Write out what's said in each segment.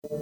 Hello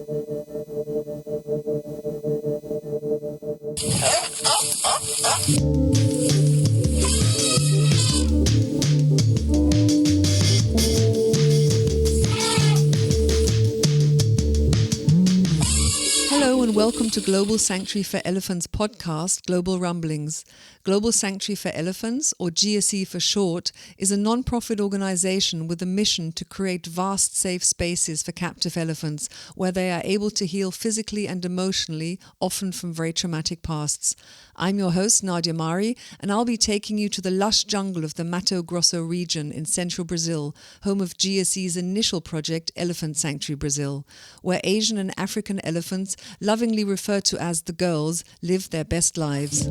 and welcome to Global Sanctuary for Elephants podcast, Global Rumblings. Global Sanctuary for Elephants, or GSE for short, is a non-profit organization with a mission to create vast safe spaces for captive elephants where they are able to heal physically and emotionally, often from very traumatic pasts. I'm your host, Nadia Mari, and I'll be taking you to the lush jungle of the Mato Grosso region in central Brazil, home of GSE's initial project, Elephant Sanctuary Brazil, where Asian and African elephants, lovingly referred to as the girls, live their best lives.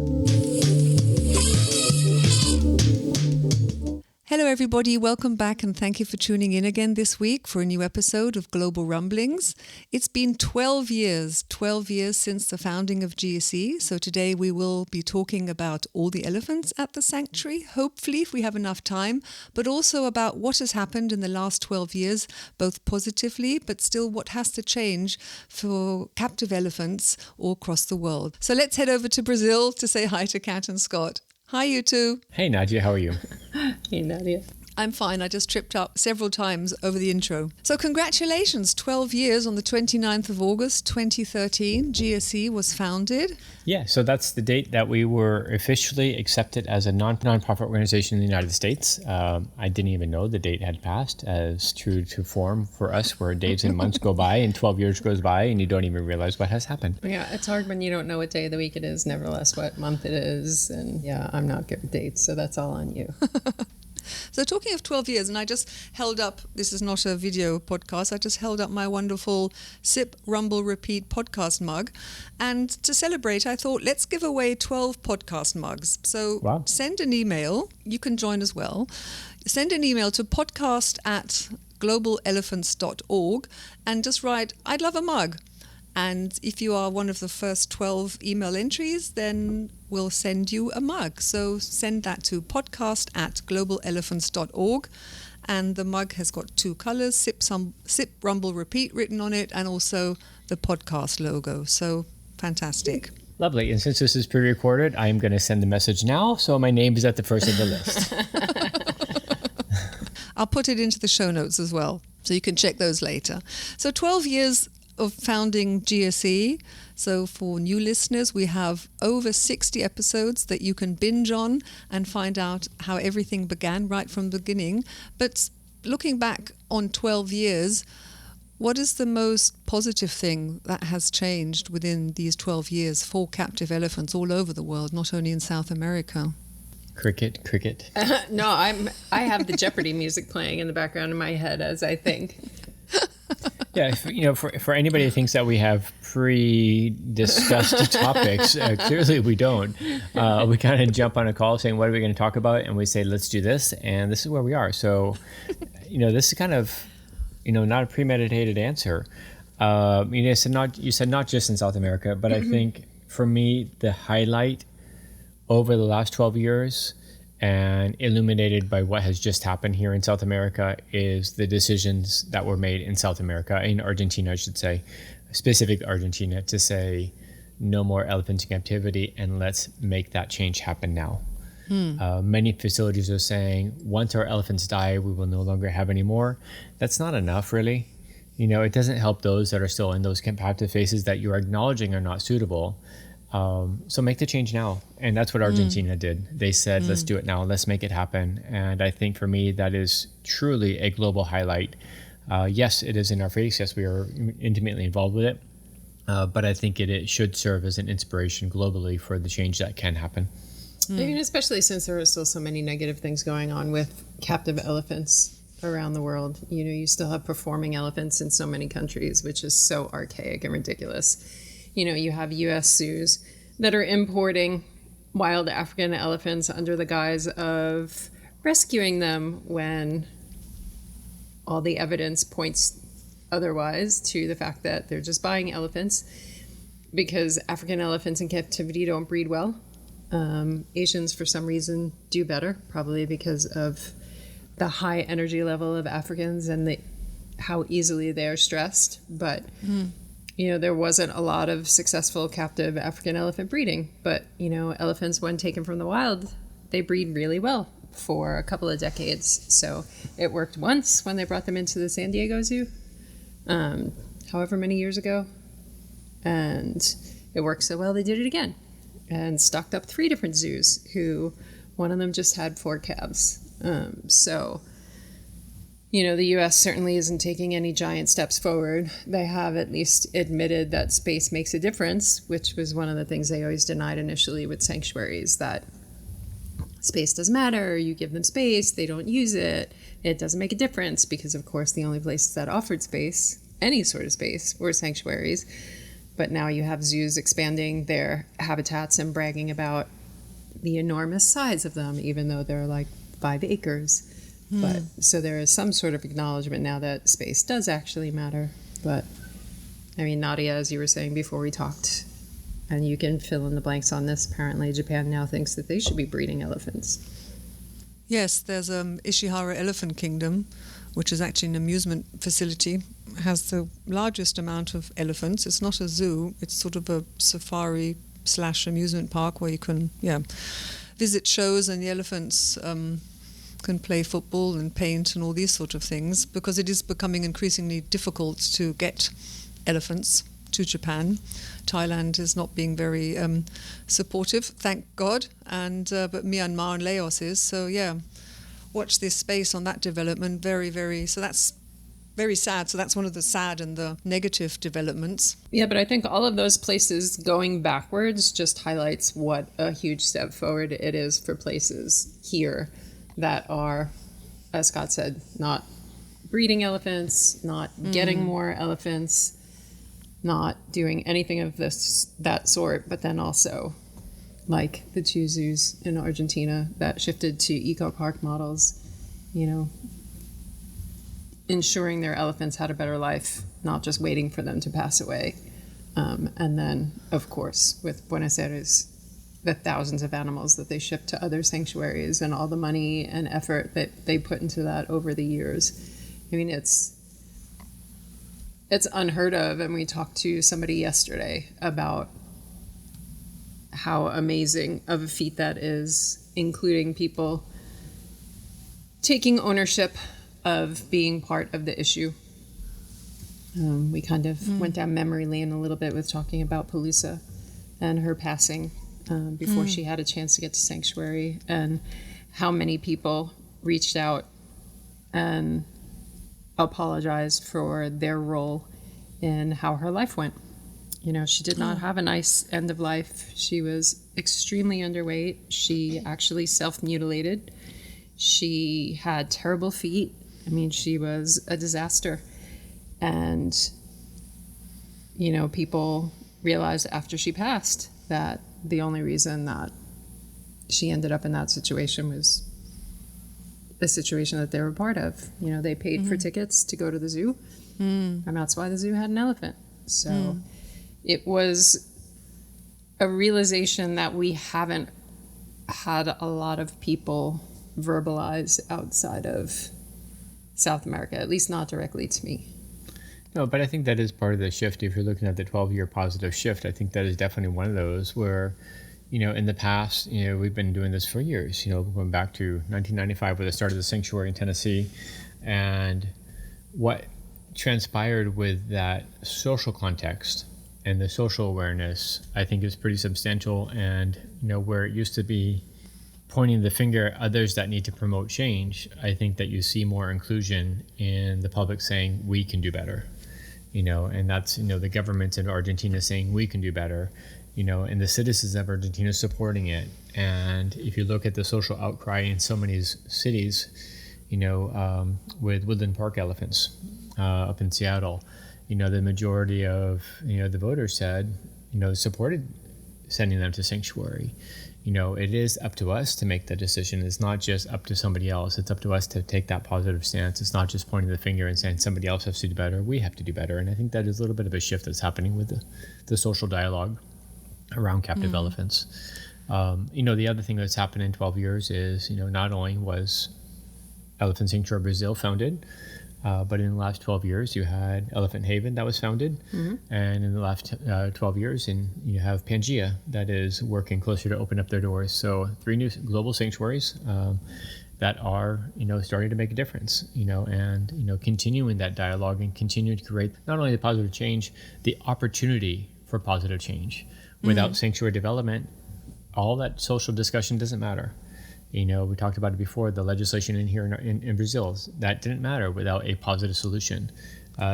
Hello everybody, welcome back and thank you for tuning in again this week for a new episode of Global Rumblings. It's been 12 years since the founding of GSE, so today we will be talking about all the elephants at the sanctuary, hopefully if we have enough time, but also about what has happened in the last 12 years, both positively, but still what has to change for captive elephants all across the world. So let's head over to Brazil to say hi to Kat and Scott. Hi, you two. Hey, Nadia, how are you? Hey, Nadia. I'm fine. I just tripped up several times over the intro. So congratulations, 12 years on the 29th of August, 2013, GSE was founded. Yeah, so that's the date that we were officially accepted as a non-profit organization in the United States. I didn't even know the date had passed, as true to form for us, where days and months go by and 12 years goes by and you don't even realize what has happened. Yeah, it's hard when you don't know what day of the week it is, nevertheless what month it is. And yeah, I'm not good with dates, so that's all on you. So talking of 12 years, and I just held up, this is not a video podcast, I just held up my wonderful Sip, Rumble, Repeat podcast mug. And to celebrate, I thought, let's give away 12 podcast mugs. So Send an email, you can join as well. Send an email to podcast@globalelephants.org and just write, I'd love a mug. And if you are one of the first 12 email entries, then we'll send you a mug. So send that to podcast@globalelephants.org. And the mug has got two colors, Sip, Rumble, Repeat written on it, and also the podcast logo. So fantastic. Lovely. And since this is pre-recorded, I'm going to send the message now. So my name is at the first of the list. I'll put it into the show notes as well, so you can check those later. So 12 years of founding GSE. So for new listeners, we have over 60 episodes that you can binge on and find out how everything began right from the beginning. But looking back on 12 years, what is the most positive thing that has changed within these 12 years for captive elephants all over the world, not only in South America? Cricket. No, I have the Jeopardy music playing in the background in my head as I think. Yeah, for anybody who thinks that we have pre-discussed topics, clearly we don't. We kind of jump on a call saying, what are we going to talk about? And we say, let's do this. And this is where we are. So, this is kind of, not a premeditated answer. You said not just in South America, but I think for me, the highlight over the last 12 years and illuminated by what has just happened here in South America is the decisions that were made in South America, in Argentina, I should say, specific Argentina, to say no more elephants in captivity and let's make that change happen now. Many facilities are saying once our elephants die, we will no longer have any more. That's not enough, really. It doesn't help those that are still in those captive phases that you're acknowledging are not suitable. So make the change now. And that's what Argentina did. They said, let's do it now. Let's make it happen. And I think for me, that is truly a global highlight. Yes, it is in our face. Yes, we are intimately involved with it. But I think it should serve as an inspiration globally for the change that can happen. I mean, especially since there are still so many negative things going on with captive elephants around the world. You still have performing elephants in so many countries, which is so archaic and ridiculous. You have U.S. zoos that are importing wild African elephants under the guise of rescuing them when all the evidence points otherwise to the fact that they're just buying elephants because African elephants in captivity don't breed well. Asians, for some reason, do better, probably because of the high energy level of Africans and how easily they are stressed. But there wasn't a lot of successful captive African elephant breeding, but, elephants, when taken from the wild, they breed really well for a couple of decades. So it worked once when they brought them into the San Diego Zoo, however many years ago. And it worked so well, they did it again and stocked up 3 different zoos one of them just had 4 calves. So the U.S. certainly isn't taking any giant steps forward. They have at least admitted that space makes a difference, which was one of the things they always denied initially with sanctuaries, that space doesn't matter. You give them space, they don't use it. It doesn't make a difference because, of course, the only places that offered space, any sort of space, were sanctuaries. But now you have zoos expanding their habitats and bragging about the enormous size of them, even though they're like 5 acres. But so there is some sort of acknowledgement now that space does actually matter. But I mean, Nadia, as you were saying before we talked, and you can fill in the blanks on this, apparently Japan now thinks that they should be breeding elephants. Yes, there's Ishihara Elephant Kingdom, which is actually an amusement facility, has the largest amount of elephants. It's not a zoo, it's sort of a safari/amusement park where you can visit shows, and the elephants can play football and paint and all these sort of things, because it is becoming increasingly difficult to get elephants to Japan. Thailand is not being very supportive, thank God, and but Myanmar and Laos is. So watch this space on that development. Very, very. So that's very sad. So that's one of the sad and the negative developments. Yeah, but I think all of those places going backwards just highlights what a huge step forward it is for places here that are, as Scott said, not breeding elephants, not getting more elephants, not doing anything of that sort, but then also like the 2 zoos in Argentina that shifted to eco-park models, ensuring their elephants had a better life, not just waiting for them to pass away. And then, of course, with Buenos Aires, the thousands of animals that they ship to other sanctuaries and all the money and effort that they put into that over the years. I mean, it's unheard of. And we talked to somebody yesterday about how amazing of a feat that is, including people taking ownership of being part of the issue. We kind of went down memory lane a little bit with talking about Palooza and her passing before she had a chance to get to Sanctuary, and how many people reached out and apologized for their role in how her life went. She did not have a nice end of life. She was extremely underweight. She actually self-mutilated. She had terrible feet. I mean, she was a disaster. And, people realized after she passed that the only reason that she ended up in that situation was the situation that they were part of. They paid for tickets to go to the zoo, and that's why the zoo had an elephant. So it was a realization that we haven't had a lot of people verbalize outside of South America, at least not directly to me. No, but I think that is part of the shift. If you're looking at the 12-year positive shift, I think that is definitely one of those where, in the past, we've been doing this for years, going back to 1995 with the start of the sanctuary in Tennessee. And what transpired with that social context and the social awareness, I think, is pretty substantial. And, where it used to be pointing the finger at others that need to promote change, I think that you see more inclusion in the public saying, we can do better. And that's, the government in Argentina saying we can do better, and the citizens of Argentina supporting it. And if you look at the social outcry in so many cities, with Woodland Park elephants up in Seattle, the majority of, the voters said, supported sending them to sanctuary. It is up to us to make the decision. It's not just up to somebody else. It's up to us to take that positive stance. It's not just pointing the finger and saying somebody else has to do better. We have to do better. And I think that is a little bit of a shift that's happening with the social dialogue around captive elephants. The other thing that's happened in 12 years is, not only was Elephant Sanctuary Brazil founded, But in the last 12 years, you had Elephant Haven that was founded. And in the last 12 years, you have Pangea that is working closer to open up their doors. So 3 new global sanctuaries that are, starting to make a difference, and, continuing that dialogue and continuing to create not only the positive change, the opportunity for positive change. Without sanctuary development, all that social discussion doesn't matter. We talked about it before, the legislation in here in Brazil, that didn't matter without a positive solution.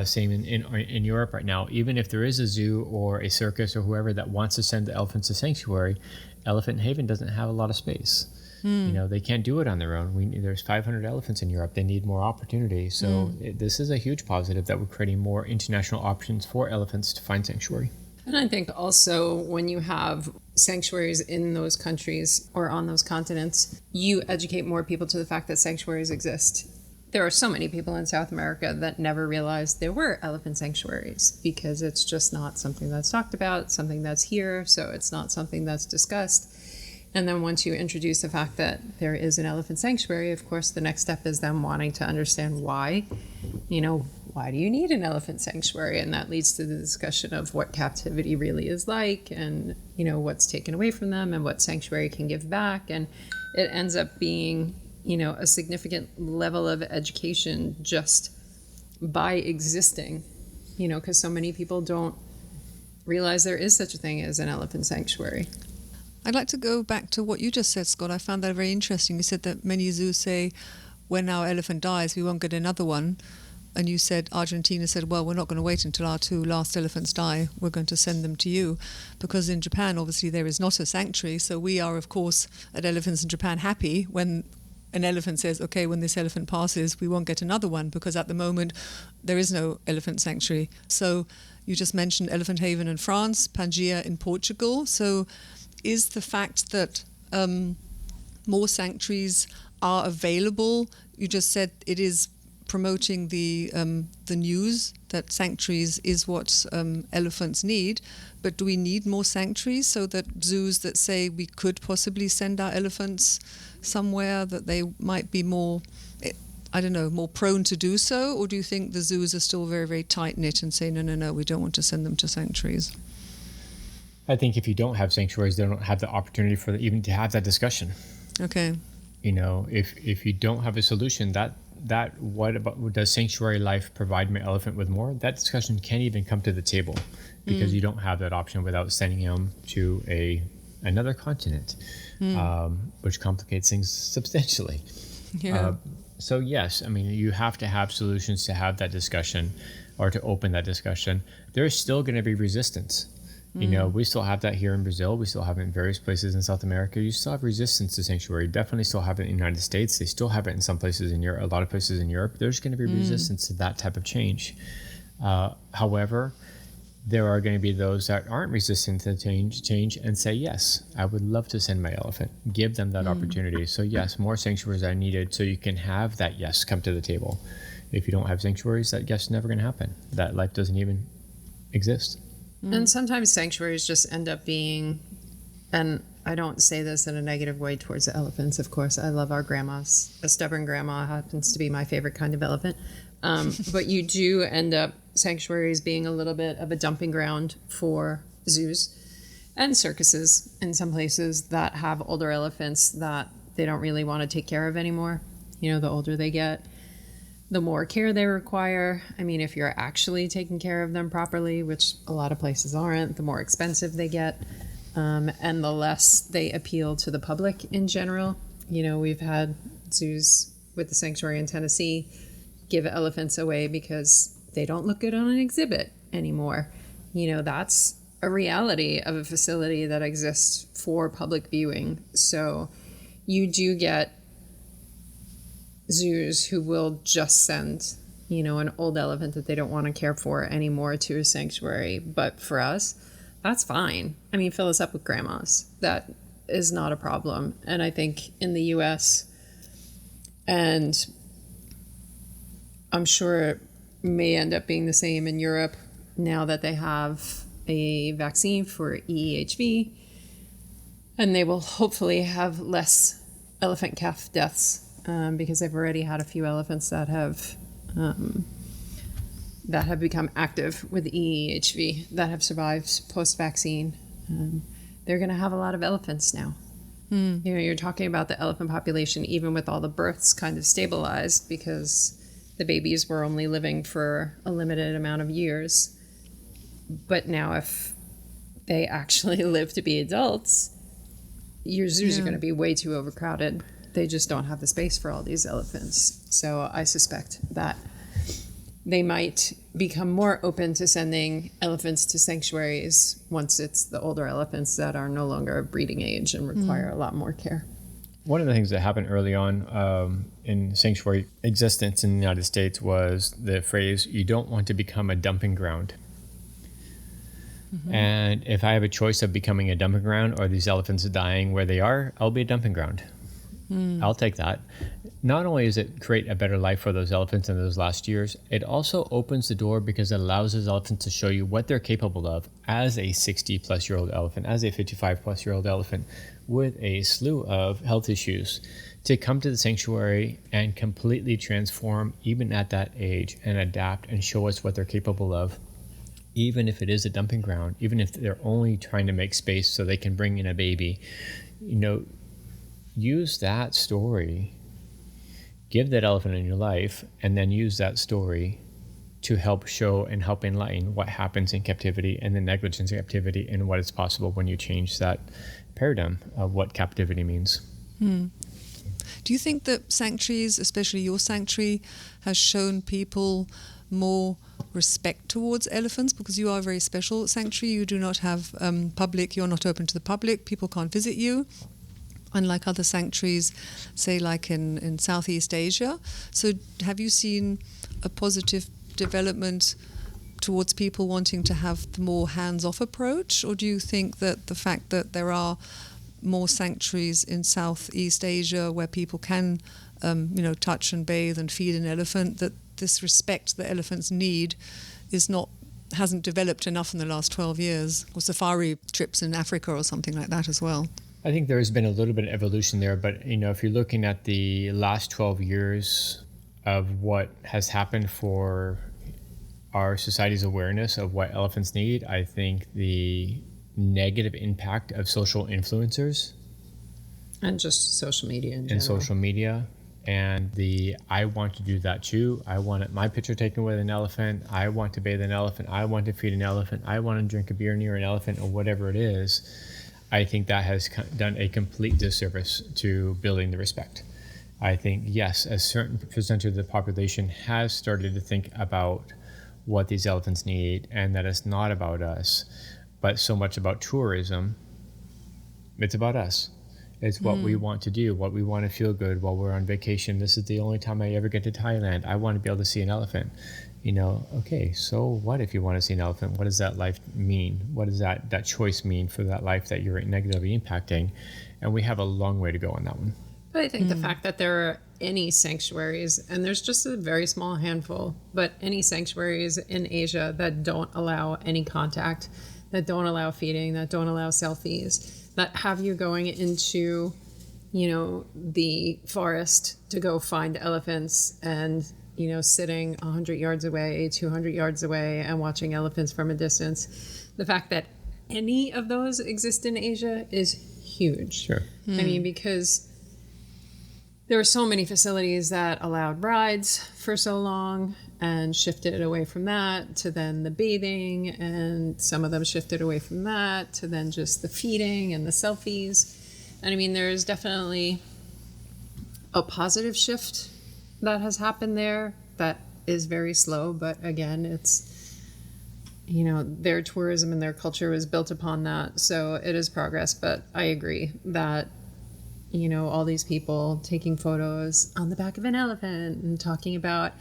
Same in Europe right now. Even if there is a zoo or a circus or whoever that wants to send the elephants to sanctuary, Elephant Haven doesn't have a lot of space. They can't do it on their own. There's 500 elephants in Europe. They need more opportunity. So this is a huge positive that we're creating more international options for elephants to find sanctuary. And I think also when you have sanctuaries in those countries or on those continents, you educate more people to the fact that sanctuaries exist. There are so many people in South America that never realized there were elephant sanctuaries because it's just not something that's talked about, something that's here, so it's not something that's discussed. And then once you introduce the fact that there is an elephant sanctuary, of course, the next step is them wanting to understand why. Why do you need an elephant sanctuary? And that leads to the discussion of what captivity really is like and, what's taken away from them and what sanctuary can give back. And it ends up being, a significant level of education just by existing, because so many people don't realize there is such a thing as an elephant sanctuary. I'd like to go back to what you just said, Scott. I found that very interesting. You said that many zoos say, when our elephant dies, we won't get another one. And you said, Argentina said, well, we're not going to wait until our 2 last elephants die. We're going to send them to you. Because in Japan, obviously, there is not a sanctuary. So we are, of course, at Elephants in Japan happy when an elephant says, okay, when this elephant passes, we won't get another one. Because at the moment, there is no elephant sanctuary. So you just mentioned Elephant Haven in France, Pangea in Portugal. So is the fact that more sanctuaries are available, you just said it is promoting the news that sanctuaries is what elephants need, but do we need more sanctuaries so that zoos that say we could possibly send our elephants somewhere that they might be more, more prone to do so? Or do you think the zoos are still very, very tight-knit and say, no, we don't want to send them to sanctuaries? I think if you don't have sanctuaries, they don't have the opportunity for even to have that discussion. Okay. If you don't have a solution, what does sanctuary life provide my elephant with more? That discussion can't even come to the table because you don't have that option without sending him to another continent, which complicates things substantially. Yeah. So yes, you have to have solutions to have that discussion or to open that discussion. There's still going to be resistance. We still have that here in Brazil. We still have it in various places in South America. You still have resistance to sanctuary. Definitely still have it in the United States. They still have it in some places in Europe, a lot of places in Europe. There's going to be resistance to that type of change. However, there are going to be those that aren't resistant to change and say, yes, I would love to send my elephant. Give them that opportunity. So yes, more sanctuaries are needed so you can have that yes come to the table. If you don't have sanctuaries, that yes is never going to happen. That life doesn't even exist. And sometimes sanctuaries just end up being, and I don't say this in a negative way towards the elephants, of course. I love our grandmas. A stubborn grandma happens to be my favorite kind of elephant. But you do end up sanctuaries being a little bit of a dumping ground for zoos and circuses in some places that have older elephants that they don't really want to take care of anymore. The older they get, the more care they require. If you're actually taking care of them properly, which a lot of places aren't, the more expensive they get, and the less they appeal to the public in general. We've had zoos with the sanctuary in Tennessee give elephants away because they don't look good on an exhibit anymore. That's a reality of a facility that exists for public viewing. So you do get zoos who will just send, an old elephant that they don't want to care for anymore to a sanctuary. But for us, that's fine. Fill us up with grandmas. That is not a problem. And I think in the US, and I'm sure it may end up being the same in Europe now that they have a vaccine for EEHV, and they will hopefully have less elephant calf deaths because they've already had a few elephants that have that have become active with EEHV, that have survived post-vaccine. They're going to have a lot of elephants now. You know, you're talking about the elephant population, even with all the births kind of stabilized because the babies were only living for a limited amount of years. But now if they actually live to be adults, your zoos are going to be way too overcrowded. They just don't have the space for all these elephants. So I suspect that they might become more open to sending elephants to sanctuaries once it's the older elephants that are no longer of breeding age and require a lot more care. One of the things that happened early on in sanctuary existence in the United States was the phrase, you don't want to become a dumping ground. And if I have a choice of becoming a dumping ground or these elephants dying where they are, I'll be a dumping ground. I'll take that. Not only does it create a better life for those elephants in those last years, it also opens the door because it allows those elephants to show you what they're capable of as a 60-plus-year-old elephant, as a 55-plus-year-old elephant with a slew of health issues, to come to the sanctuary and completely transform even at that age and adapt and show us what they're capable of. Even if it is a dumping ground, even if they're only trying to make space so they can bring in a baby, you know, use that story, give that elephant in your life, and then use that story to help show and help enlighten what happens in captivity and the negligence of captivity and what is possible when you change that paradigm of what captivity means. Do you think that sanctuaries, especially your sanctuary, has shown people more respect towards elephants? Because you are a very special sanctuary. You do not have public, you're not open to the public. People can't visit you, unlike other sanctuaries, say like in Southeast Asia. So have you seen a positive development towards people wanting to have the more hands-off approach? Or do you think that the fact that there are more sanctuaries in Southeast Asia where people can touch and bathe and feed an elephant, that this respect that elephants need hasn't developed enough in the last 12 years? Or safari trips in Africa or something like that as well? I think there's been a little bit of evolution there, but if you're looking at the last 12 years of what has happened for our society's awareness of what elephants need, I think the negative impact of social influencers and just social media in general. And social media, and I want to do that too. I want my picture taken with an elephant. I want to bathe an elephant. I want to feed an elephant. I want to drink a beer near an elephant, or whatever it is. I think that has done a complete disservice to building the respect. I think, yes, a certain percentage of the population has started to think about what these elephants need, and that it's not about us, but so much about tourism. It's about us. It's what we want to do, what we want to feel good while we're on vacation. This is the only time I ever get to Thailand. I want to be able to see an elephant. Okay, so what if you want to see an elephant? What does that life mean? What does that choice mean for that life that you're negatively impacting? And we have a long way to go on that one. But I think the fact that there are any sanctuaries, and there's just a very small handful, but any sanctuaries in Asia that don't allow any contact, that don't allow feeding, that don't allow selfies, that have you going into, the forest to go find elephants and sitting 100 yards away, 200 yards away and watching elephants from a distance. The fact that any of those exist in Asia is huge. Sure. I mean, because there were so many facilities that allowed rides for so long and shifted away from that to then the bathing, and some of them shifted away from that to then just the feeding and the selfies. And I mean, there's definitely a positive shift that has happened there that is very slow, but again, it's, their tourism and their culture was built upon that, so it is progress. But I agree that, all these people taking photos on the back of an elephant and talking about,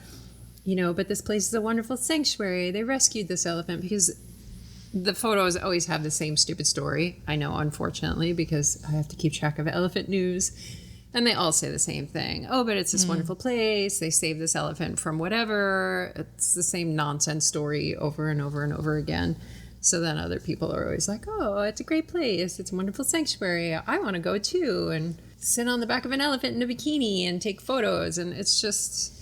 but this place is a wonderful sanctuary, they rescued this elephant, because the photos always have the same stupid story. I know, unfortunately, because I have to keep track of elephant news. And they all say the same thing. Oh, but it's this wonderful place. They saved this elephant from whatever. It's the same nonsense story over and over and over again. So then other people are always like, oh, it's a great place. It's a wonderful sanctuary. I want to go too and sit on the back of an elephant in a bikini and take photos. And it's just,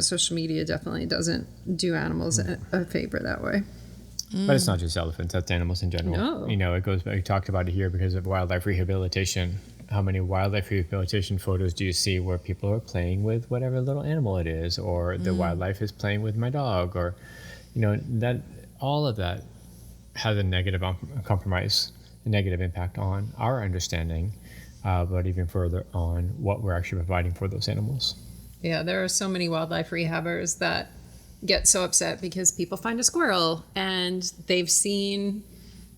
social media definitely doesn't do animals a favor that way. But it's not just elephants, that's animals in general. No. It goes, we talked about it here because of wildlife rehabilitation. How many wildlife rehabilitation photos do you see where people are playing with whatever little animal it is, or the wildlife is playing with my dog, or, that all of that has a negative compromise, a negative impact on our understanding, but even further on what we're actually providing for those animals. Yeah, there are so many wildlife rehabbers that get so upset because people find a squirrel and they've seen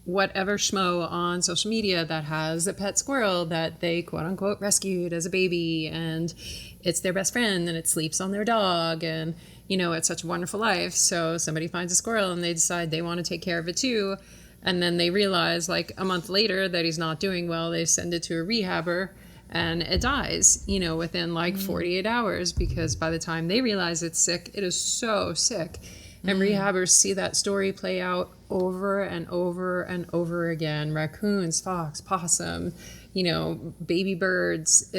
whatever schmo on social media that has a pet squirrel that they quote unquote rescued as a baby, and it's their best friend and it sleeps on their dog, and it's such a wonderful life. So somebody finds a squirrel and they decide they want to take care of it too, and then they realize like a month later that he's not doing well. They send it to a rehabber and it dies, within like 48 hours, because by the time they realize it's sick, it is so sick. And rehabbers see that story play out over and over and over again. Raccoons, fox, possum, baby birds.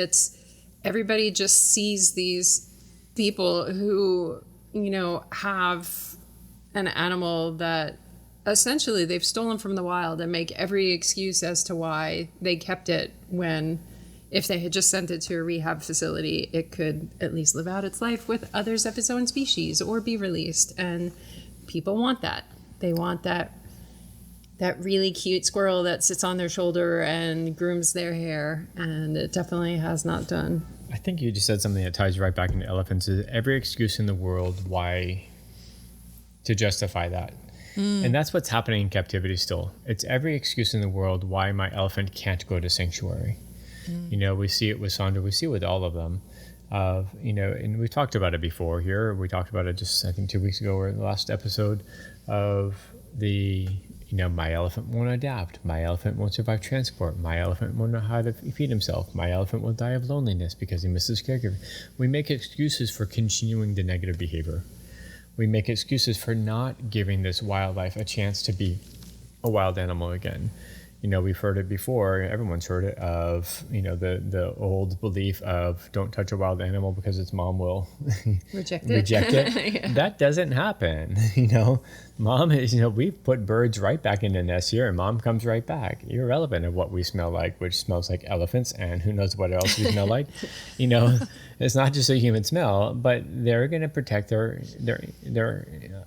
Everybody just sees these people who, have an animal that essentially they've stolen from the wild and make every excuse as to why they kept it, when if they had just sent it to a rehab facility, it could at least live out its life with others of its own species or be released. And people want that. They want that really cute squirrel that sits on their shoulder and grooms their hair. And it definitely has not done. I think you just said something that ties right back into elephants, is every excuse in the world why to justify that. And that's what's happening in captivity still. It's every excuse in the world why my elephant can't go to sanctuary. We see it with Sandra, we see it with all of them. And we talked about it before here. We talked about it just, I think, 2 weeks ago or the last episode of the, my elephant won't adapt. My elephant won't survive transport. My elephant won't know how to feed himself. My elephant will die of loneliness because he misses caregiver. We make excuses for continuing the negative behavior. We make excuses for not giving this wildlife a chance to be a wild animal again. We've heard it before. Everyone's heard it of, the old belief of don't touch a wild animal because its mom will reject it. Yeah. That doesn't happen. Mom is, we put birds right back in the nest here, and mom comes right back, irrelevant of what we smell like, which smells like elephants, and who knows what else we smell like. It's not just a human smell, but they're going to protect their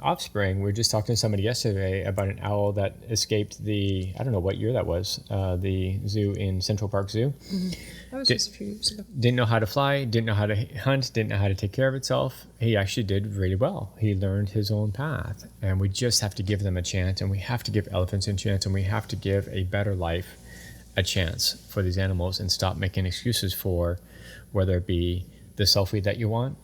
offspring. We were just talking to somebody yesterday about an owl that escaped I don't know what year that was, the zoo in Central Park Zoo. That was just a few years ago. Didn't know how to fly, didn't know how to hunt, didn't know how to take care of itself. He actually did really well. He learned his own path, and we just have to give them a chance, and we have to give elephants a chance, and we have to give a better life a chance for these animals, and stop making excuses for whether it be the selfie that you want,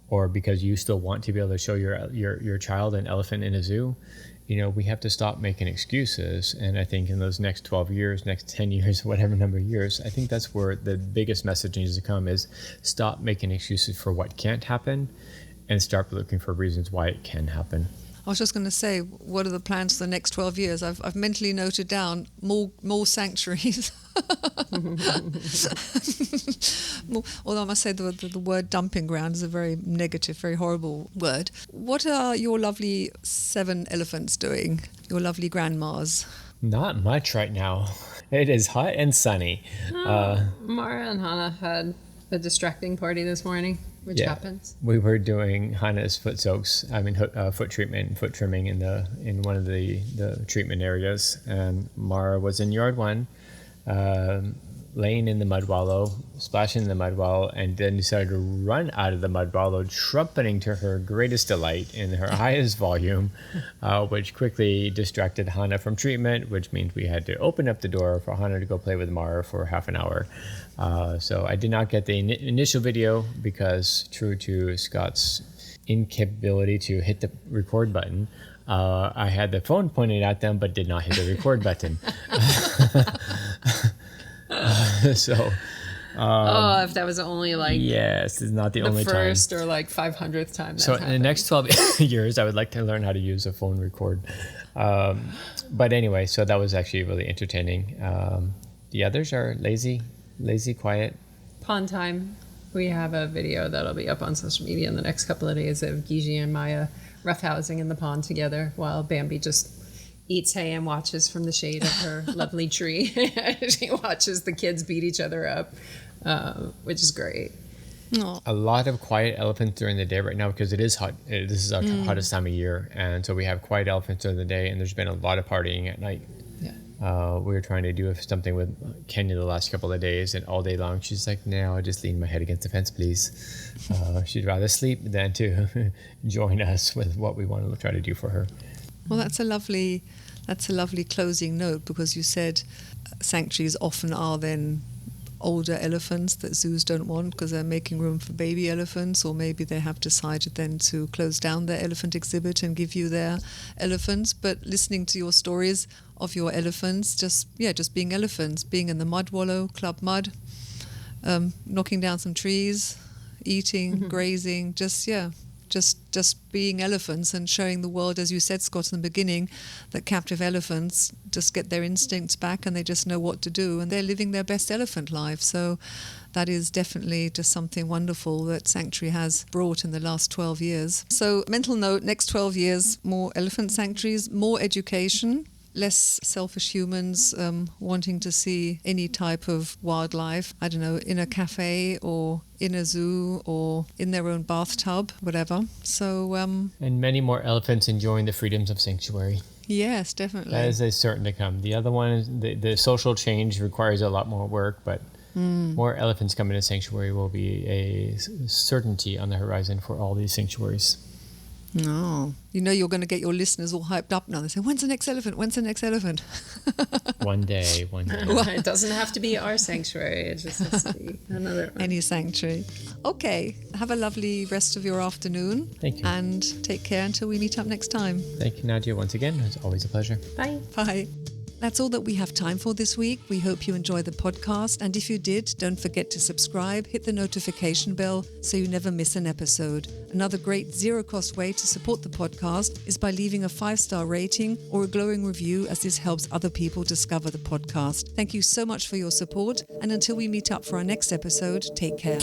or because you still want to be able to show your child an elephant in a zoo. We have to stop making excuses. And I think in those next 12 years, next 10 years, whatever number of years, I think that's where the biggest message needs to come, is stop making excuses for what can't happen and start looking for reasons why it can happen. I was just going to say, what are the plans for the next 12 years? I've mentally noted down more sanctuaries. Although I must say the word dumping ground is a very negative, very horrible word. What are your lovely 7 elephants doing? Your lovely grandmas? Not much right now. It is hot and sunny. Mara and Hannah had a distracting party this morning, which happens. We were doing Hannah's foot treatment, foot trimming in one of the treatment areas, and Mara was in yard 1, laying in the mud wallow, splashing in the mud wallow, and then decided to run out of the mud wallow, trumpeting to her greatest delight in her highest volume, which quickly distracted Hannah from treatment, which means we had to open up the door for Hannah to go play with Mara for half an hour. So I did not get the initial video because, true to Scott's incapability to hit the record button, I had the phone pointed at them but did not hit the record button. If that was only yes, it's not the only time. The first or 500th time. So in the next 12 years, I would like to learn how to use a phone record. But anyway, so that was actually really entertaining. The others are lazy, quiet. Pond time. We have a video that'll be up on social media in the next couple of days of Gigi and Maya roughhousing in the pond together while Bambi just eats hay and watches from the shade of her lovely tree. She watches the kids beat each other up, which is great. Aw. A lot of quiet elephants during the day right now because it is hot. This is our hottest time of year, and so we have quiet elephants during the day, and there's been a lot of partying at night. Yeah. We were trying to do something with Kenya the last couple of days, and all day long she's like, "No, I just lean my head against the fence, please." She'd rather sleep than to join us with what we want to try to do for her. Well, that's a lovely closing note, because you said sanctuaries often are then older elephants that zoos don't want because they're making room for baby elephants, or maybe they have decided then to close down their elephant exhibit and give you their elephants. But listening to your stories of your elephants, just being elephants, being in the mud wallow, Club Mud, knocking down some trees, eating, grazing, just being elephants and showing the world, as you said, Scott, in the beginning, that captive elephants just get their instincts back and they just know what to do, and they're living their best elephant life. So that is definitely just something wonderful that Sanctuary has brought in the last 12 years. So mental note, next 12 years, more elephant sanctuaries, more education, less selfish humans wanting to see any type of wildlife, I don't know, in a cafe or in a zoo or in their own bathtub, whatever. So And many more elephants enjoying the freedoms of sanctuary. yes, definitely. That is certain to come. The other one is the social change requires a lot more work, but more elephants coming to sanctuary will be a certainty on the horizon for all these sanctuaries. No. You know you're going to get your listeners all hyped up now. They say, when's the next elephant? When's the next elephant? One day. Well, it doesn't have to be our sanctuary. It just has to be another one. Any sanctuary. Okay. Have a lovely rest of your afternoon. Thank you. And take care until we meet up next time. Thank you, Nadia, once again. It's always a pleasure. Bye. Bye. That's all that we have time for this week. We hope you enjoyed the podcast. And if you did, don't forget to subscribe, hit the notification bell so you never miss an episode. Another great zero-cost way to support the podcast is by leaving a 5-star rating or a glowing review, as this helps other people discover the podcast. Thank you so much for your support. And until we meet up for our next episode, take care.